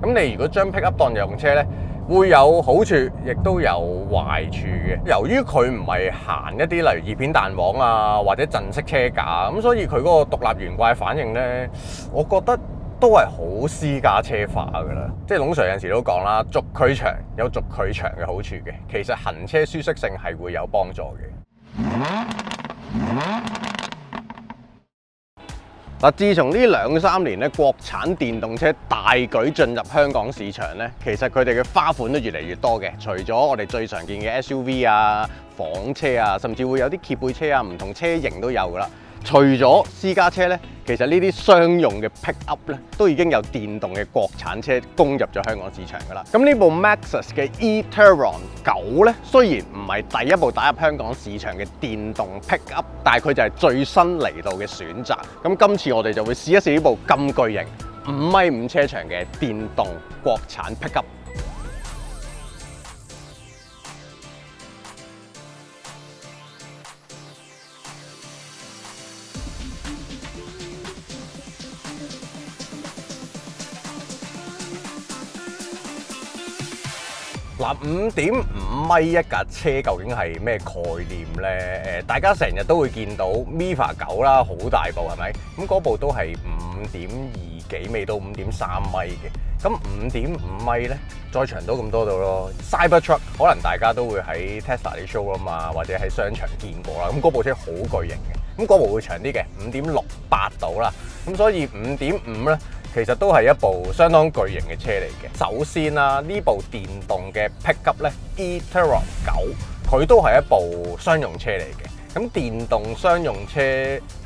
咁你如果將 pickup 當日用車呢，會有好處，亦都有壞處嘅。由於佢唔係行一啲例如葉片彈簧啊，或者陣式車架，咁所以佢嗰個獨立懸掛反應呢，我覺得都係好私家車化㗎啦。即係龍 Sir 有陣時都講啦，軸距長有軸距長嘅好處嘅，其實行車舒適性係會有幫助嘅。嗱，自從呢2-3年咧，國產電動車大舉進入香港市場咧，其實佢哋嘅花款都越嚟越多嘅。除咗我哋最常見嘅 SUV 啊、房車啊，甚至會有啲揭背車啊，唔同車型都有噶啦。除咗私家車咧，其實呢啲商用嘅 Pickup 咧，都已經有電動嘅國產車攻入咗香港市場噶啦。咁呢部 Maxus 嘅 e-Terron 9咧，雖然唔係第一部打入香港市場嘅電動 Pickup， 但係佢就係最新嚟到嘅選擇。咁今次我哋就會試一試呢部咁巨型5.5米車長嘅電動國產 Pickup。嗱，5.5米一架車究竟係咩概念呢？大家成日都會見到 Mifa 9啦，好大部係咪？咁嗰部都係5.2幾米到5.3米嘅。咁5.5米呢，再長到咁多度咯。Cybertruck 可能大家都會喺 Tesla 啲 showroom啊，或者喺商場見過啦。咁嗰部車好巨型嘅，咁嗰部會長啲嘅5.68度啦。咁所以5.5呢，其實都係一部相當巨型嘅車嚟嘅。首先啦，呢部電動嘅 Pickup 咧 e-Terron 9，佢都係一部商用車嚟嘅。咁電動商用車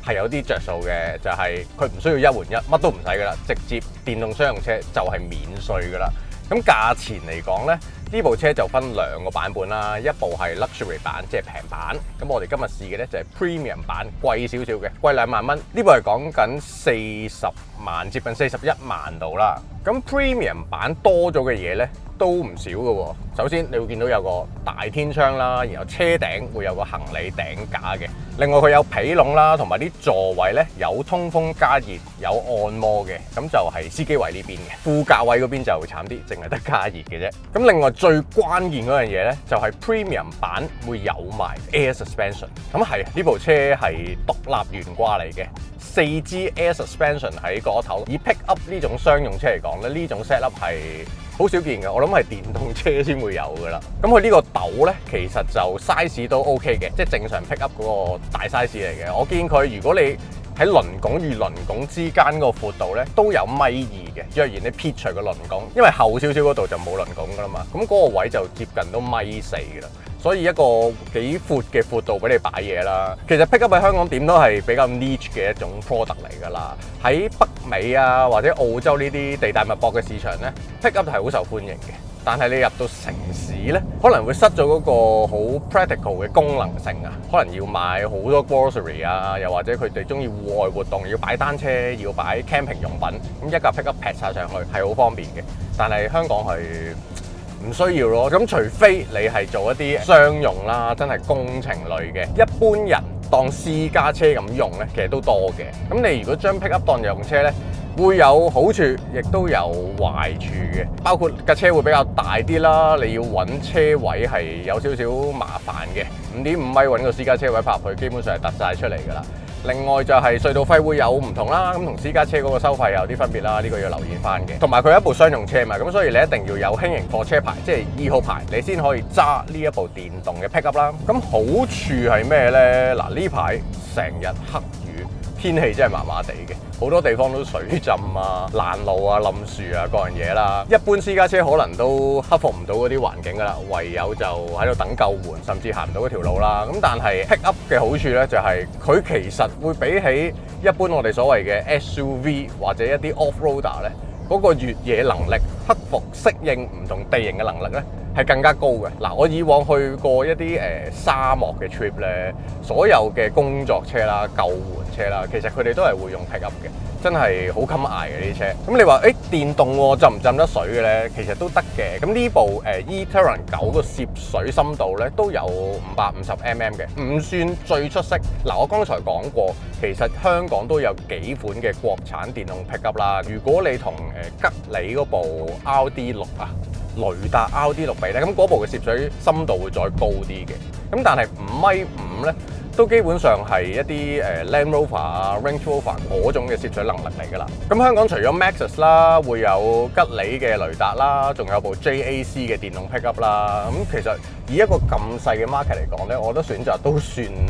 係有啲着數嘅，就係佢唔需要一換一，乜都唔使噶啦，直接電動商用車就係免稅噶啦。咁價錢嚟講咧，呢部車就分2個版本啦，一部係 Luxury 版，即係平版。咁我哋今日試嘅咧就係 Premium 版，貴少少嘅，貴2萬蚊。呢部係講緊40萬，接近41萬度啦。咁 Premium 版多咗嘅嘢咧都唔少嘅喎。首先你會見到有個大天窗啦，然後車頂會有個行李頂架嘅。另外佢有皮籠啦，同埋啲座位咧有通風加熱，有按摩嘅。咁就係司機位呢邊嘅，副駕位嗰邊就慘啲，淨係得加熱嘅啫。咁另外最關鍵嗰樣嘢咧，就係 Premium 版會有埋 Air Suspension。咁係呢部車係獨立懸掛嚟嘅，4支 Air Suspension 喺嗰頭。以 Pickup 呢種商用車嚟講咧，呢種 setup 係好少見嘅，我諗係電動車先會有噶啦。咁佢呢個斗咧，其實就 size 都 OK 嘅，即係正常 Pickup 嗰個大 size 嚟嘅。我見佢如果你喺輪拱與輪拱之間嗰個闊度咧，都有1.2米嘅。若然你撇除個輪拱，因為後少少嗰度就冇輪拱噶啦嘛，咁嗰個位就接近都1.4米噶啦。所以一個幾闊嘅闊度俾你擺嘢啦。其實 Pickup 喺香港點都係比較 niche 嘅一種 product 嚟㗎啦。喺北美啊或者澳洲呢啲地大物博嘅市場咧，Pickup 係好受歡迎嘅。但係你入到城市咧，可能會失咗嗰個好 practical 嘅功能性啊。可能要買好多 grocery 啊，又或者佢哋中意戶外活動要擺單車，要擺 camping 用品，咁一架 Pickup 劈晒上去係好方便嘅。但係香港係唔需要咯，咁除非你係做一啲商用啦，真係工程類嘅，一般人當私家車咁用咧，其實都多嘅。咁你如果將 Pickup 當日用車咧，會有好處，亦都有壞處嘅。包括架車會比較大啲啦，你要揾車位係有少少麻煩嘅。5.5米揾個私家車位泊入去，基本上係突晒出嚟㗎啦。另外就係隧道費會有唔同啦，咁同私家車嗰個收費有啲分別啦，呢個要留意翻嘅。同埋佢係一部商用車嘛，咁所以你一定要有輕型貨車牌，即係2號牌，你先可以揸呢一部電動嘅 Pickup 啦。咁好處係咩呢？嗱，呢排成日黑雨，天氣真係麻麻地嘅，好多地方都水浸啊、爛路啊、冧樹啊各樣嘢啦。一般私家車可能都克服唔到嗰啲環境㗎啦，唯有就喺度等救援，甚至行唔到嗰條路啦。咁但係 Pickup 嘅好處呢，就係佢其實會比起一般我哋所謂嘅 SUV 或者一啲 off-roader 咧，嗰個越野能力、克服適應唔同地形嘅能力咧，係更加高嘅。嗱，我以往去過一啲沙漠嘅 trip 咧，所有嘅工作車啦、救援車啦，其實佢哋都係會用 Pickup 嘅。真係好襟捱嘅呢啲車。咁你話電動浸唔浸得水嘅咧？其實都得嘅。咁呢部e-Terran 9個攝水深度咧都有550mm嘅，唔算最出色。嗱，我剛才講過，其實香港都有幾款嘅國產電動 pickup 啦。如果你同吉利嗰部 RD6啊，雷達 RD6比咧，咁嗰部嘅攝水深度會再高啲嘅。咁但係5.5米咧，都基本上係一啲Land Rover 啊、Range Rover 嗰種嘅攝水能力嚟㗎啦。咁香港除咗 Maxus 啦，會有吉利嘅雷達啦，仲有部 JAC 嘅電動 pickup 啦。咁其實以一個咁細嘅 market 嚟講咧，我覺得選擇都算唔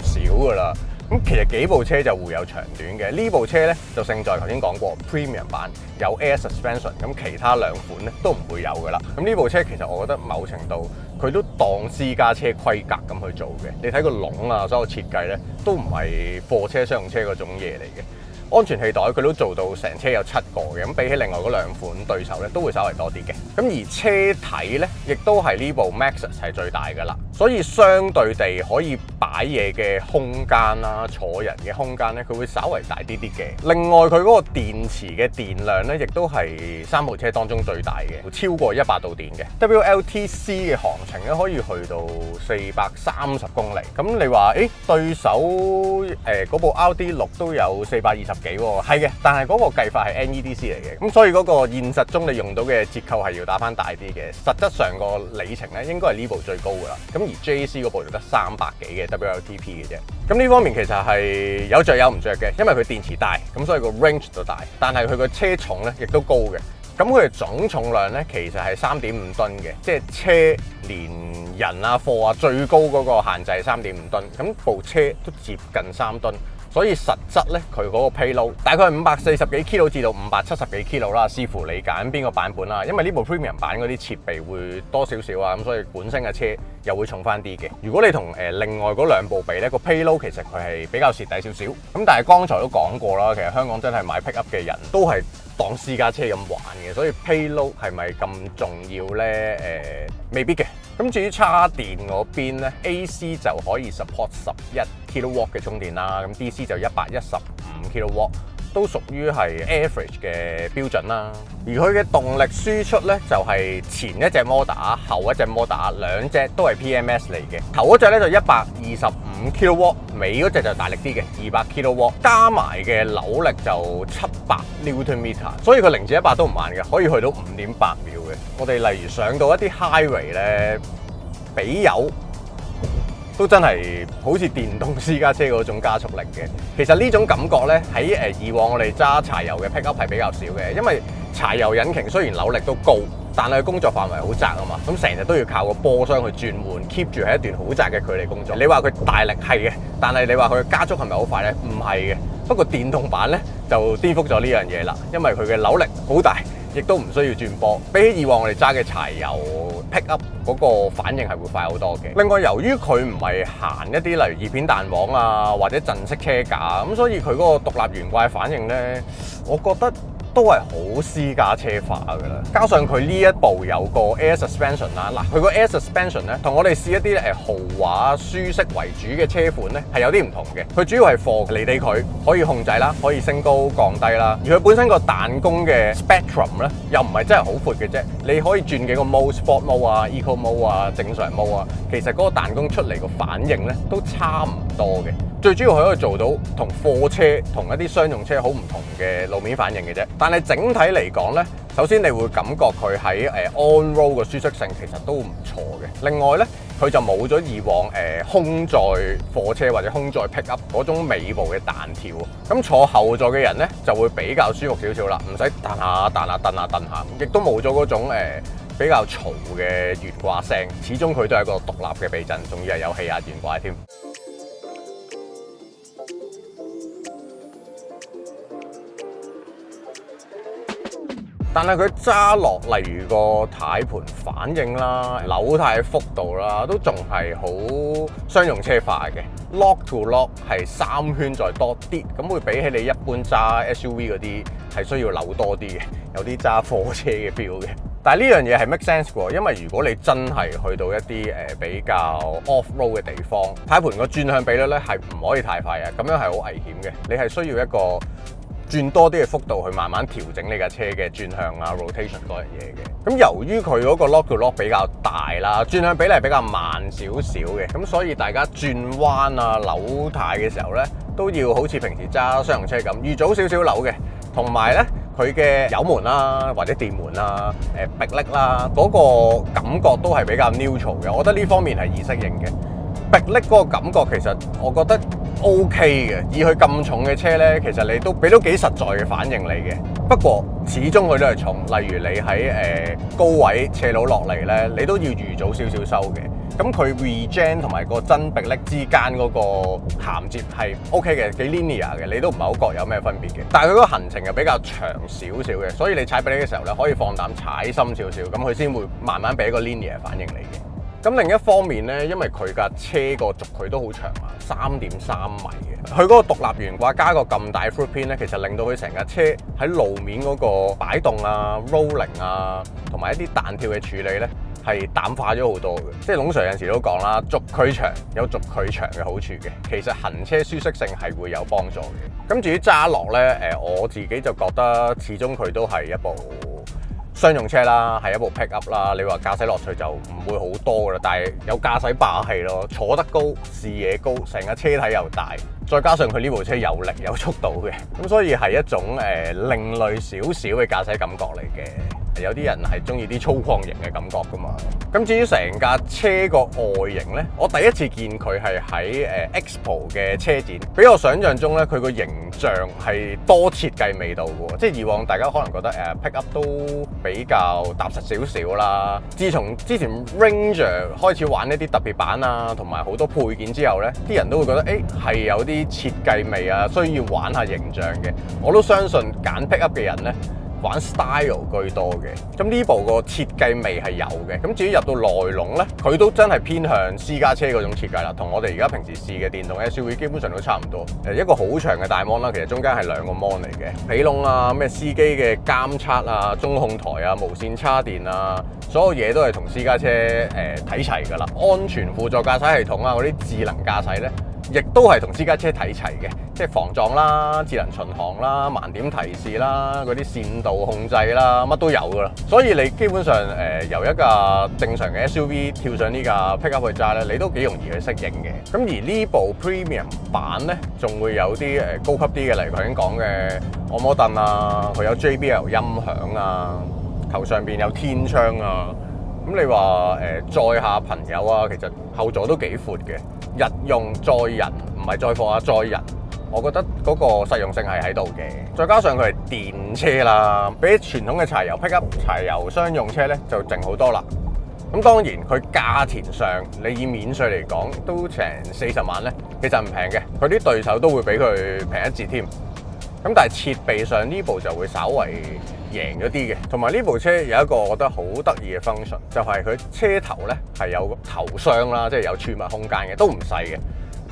少㗎啦。咁其實幾部車就會有長短嘅，呢部車咧就勝在頭先講過 Premium 版有 Air Suspension， 咁其他兩款咧都唔會有㗎啦。咁呢部車其實我覺得某程度佢都當私家車規格咁去做嘅，你睇個籠啊，所有設計咧都唔係貨車商用車嗰種嘢嚟嘅。安全氣袋佢都做到成車有7個嘅，咁比起另外嗰兩款對手咧都會稍微多啲嘅。咁而車體咧亦都係呢部 Maxus 係最大㗎啦，所以相對地可以擺嘢嘅空間啦、坐人嘅空間咧，佢會稍微大啲啲嘅。另外佢嗰個電池嘅電量咧，亦都係3部車當中最大嘅，超過100度電嘅。WLTC 嘅行程咧可以去到430公里。咁你話對手嗰部 RD6 都有420幾喎，係嘅，但係嗰個計法係 NEDC 嚟嘅，咁所以嗰個現實中你用到嘅折扣係要打翻大啲嘅。實質上個里程咧應該係呢部最高㗎啦。咁而 JAC 嗰部就得300幾嘅 WLTP 嘅啫。咁呢方面其實係有着有唔着嘅，因為佢電池大，咁所以個 range 就大，但係佢個車重咧亦都高嘅。咁佢嘅總重量咧其實係3.5噸嘅，即係車連人啊貨啊最高嗰個限制係3.5噸，咁部車都接近3噸。所以實質咧，佢嗰個 payload 大概係540幾 kg 至到570幾 kg 啦，視乎你揀邊個版本啦。因為呢部 Premium 版嗰啲設備會多少少啊，咁所以本身嘅車又會重翻啲嘅。如果你同另外嗰兩部比咧，個 payload 其實佢係比較蝕底少少。咁但係剛才都講過啦，其實香港真係買 pickup 嘅人都係當私家車咁玩嘅，所以 payload 係咪咁重要咧？未必嘅。咁至於叉電嗰邊咧 ，AC 就可以 support 11 kW 嘅充電啦，咁 DC 就115 kW， 都屬於係 average 嘅標準啦。而佢嘅動力輸出咧就係前一隻摩打，後一隻摩打，兩隻都係 PMS 嚟嘅。頭嗰隻咧就125 kW， 尾嗰隻就大力啲嘅200 kW， 加埋嘅扭力就700 Nm， 所以佢0至100都唔慢嘅，可以去到5.8秒嘅。我哋例如上到一啲 highway 咧，俾油都真係好似電動私家車嗰種加速力嘅。其實呢種感覺咧喺以往我哋揸柴油嘅 pickup 係比較少嘅，因為柴油引擎雖然扭力都高，但係工作範圍好窄啊嘛，咁成日都要靠個波箱去轉換 ，keep 住喺一段好窄嘅距離工作。你話佢大力係嘅，但係你話佢加速係咪好快咧？唔係嘅。不過電動版咧就顛覆咗呢樣嘢啦，因為佢嘅扭力好大，亦都唔需要轉波。比起以往我哋揸嘅柴油 pick up 嗰個反應係會快好多嘅。另外由於佢唔係行一啲例如葉片彈簧啊或者陣式車架，咁所以佢嗰個獨立懸掛反應咧，我覺得都係好私家車化㗎啦，加上佢呢一部有個 Air Suspension 啦，嗱佢個 Air Suspension 咧，同我哋試一啲豪華舒適為主嘅車款咧係有啲唔同嘅。佢主要係for離地佢可以控制啦，可以升高降低啦。而佢本身個彈弓嘅 spectrum 咧又唔係真係好闊嘅啫，你可以轉幾個 mode，Sport Mode 啊、Eco Mode 啊、正常 Mode 啊，其實嗰個彈弓出嚟個反應咧都差唔多嘅。最主要佢可以做到同貨車同一啲商用車好唔同嘅路面反應嘅啫。但係整體嚟講咧，首先你會感覺佢喺on road 嘅舒適性其實都唔錯嘅。另外咧，佢就冇咗以往空載貨車或者空載 pick up 嗰種尾部嘅彈跳。咁坐後座嘅人咧就會比較舒服少少啦，唔使彈下彈下蹬下蹬下，亦都冇咗嗰種比較嘈嘅懸掛聲。始終佢都係一個獨立嘅避震，仲要係有氣壓懸掛添。但係佢揸落，例如個軚盤反應啦、扭軚幅度啦，都仲係好商用車化嘅。Lock to lock 係3圈再多啲，咁會比起你一般揸 SUV 嗰啲係需要扭多啲嘅，有啲揸貨車嘅 feel 嘅。但係呢樣嘢係 make sense 喎，因為如果你真係去到一啲比較 off road 嘅地方，軚盤個轉向比率咧係唔可以太快嘅，咁樣係好危險嘅。你係需要一個轉多啲嘅幅度去慢慢調整你架車嘅轉向啊 rotation 嗰樣嘢嘅。咁由於佢嗰個 lock to lock 比較大啦，轉向比例比較慢少少嘅，咁所以大家轉彎啊扭軚嘅時候咧，都要好似平時揸商用車咁預早少少扭嘅，同埋咧佢嘅油門啦或者電門啦、迫力啦嗰個感覺都係比較 neutral 嘅，我覺得呢方面係易適應嘅。迫力嗰個感覺其實我覺得 OK 嘅，以佢咁重嘅車咧，其實你都俾到幾實在嘅反應你嘅。不過始終佢都係重，例如你喺高位斜路落嚟咧，你都要預早少少收嘅。咁佢 regen 同埋個真迫力之間嗰個銜接係 OK 嘅，幾 linear 嘅，你都唔係好覺有咩分別嘅。但係佢嗰個行程又比較長少少嘅，所以你踩迫力嘅時候咧，可以放膽踩深少少，咁佢先會慢慢俾一個 linear 反應你嘅。咁另一方面咧，因為佢架車個軸距都好長啊，3.3米嘅，佢嗰個獨立懸掛加個咁大 foot pin 咧，其實令到佢成架車喺路面嗰個擺動啊、rolling 啊，同埋一啲彈跳嘅處理咧，係淡化咗好多嘅。即係龍 Sir 有陣時都講啦，軸距長有軸距長嘅好處嘅，其實行車舒適性係會有幫助嘅。咁至於揸落咧，我自己就覺得始終佢都係一部商用車啦，係一部 pick up 啦。你話駕駛樂趣就唔會好多噶啦，但係有駕駛霸氣咯，坐得高，視野高，成架車體又大，再加上佢呢部車有力有速度嘅，咁所以係一種另類少少嘅駕駛感覺嚟嘅。有啲人係中意啲粗獷型嘅感覺噶嘛。咁至於成架車個外形呢，我第一次見佢係喺Expo 嘅車展，比我想象中呢，佢個形象係多設計味道嘅。即係以往大家可能覺得pick up 都比較踏實少少啦。自從之前 Ranger 開始玩一啲特別版啊，同埋好多配件之後呢，啲人都會覺得係有啲設計味啊，需要玩下形象嘅。我都相信揀 pick up 嘅人呢，玩 style 居多嘅，咁呢部個設計味係有嘅。咁至於入到內籠咧，佢都真係偏向私家車嗰種設計啦，同我哋而家平時試嘅電動 SUV 基本上都差唔多。一個好長嘅大 mon 啦，其實中間係2個 mon 嚟嘅，皮籠啊、咩司機嘅監測啊、中控台啊、無線叉電啊，所有嘢都係同私家車睇齊㗎啦。安全輔助駕駛系統啊，嗰啲智能駕駛咧，亦都係同私家車睇齊嘅，即係防撞啦、智能巡航啦、盲點提示啦、嗰啲線道控制啦，乜都有噶啦。所以你基本上由一架正常嘅 SUV 跳上呢架 pickup 去揸咧，你都幾容易去適應嘅。咁而呢部 Premium 版咧，仲會有啲高級啲嘅，例如頭先講嘅按摩凳啊，佢有 JBL 音響啊，頭上邊有天窗啊。咁你話載下朋友啊，其實後座都幾闊嘅，日用載人唔係載貨啊，載人，我覺得嗰個實用性係喺度嘅。再加上佢係電車啦，比起傳統嘅柴油 pickup 柴油商用車咧就靜好多啦。咁當然佢價錢上，你以免稅嚟講都成40萬咧，其實唔平嘅。佢啲對手都會比佢平一截添。咁但係設備上呢部就會稍為贏咗啲嘅，同埋呢部車有一個我覺得好得意嘅 function， 就係佢車頭咧係有頭箱啦，即係有儲物空間嘅，都唔細嘅。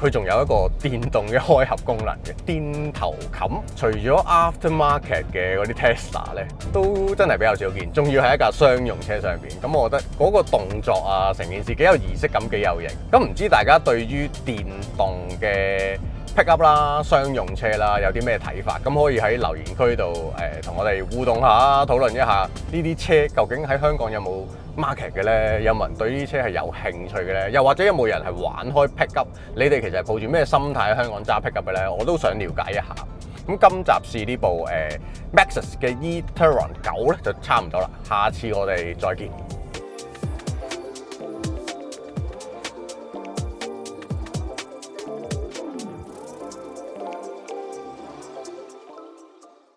佢仲有一個電動嘅開合功能嘅電頭冚，除咗 aftermarket 嘅嗰啲 Tesla 咧，都真係比較少見，仲要係一架商用車上邊。咁我覺得嗰個動作啊，成件事幾有儀式感，幾有型。咁唔知大家對於電動嘅Pickup 啦，商用車啦，有啲咩睇法？咁可以喺留言區度同我哋互動下，討論一下呢啲車究竟喺香港有冇 market 嘅咧？有冇人對呢啲車係有興趣嘅咧？又或者有冇人係玩開 Pickup？你哋其實係抱住咩心態喺香港揸 Pickup 嘅咧？我都想了解一下。咁今集試呢部Maxus 嘅 e-tron 9咧就差唔多啦，下次我哋再見。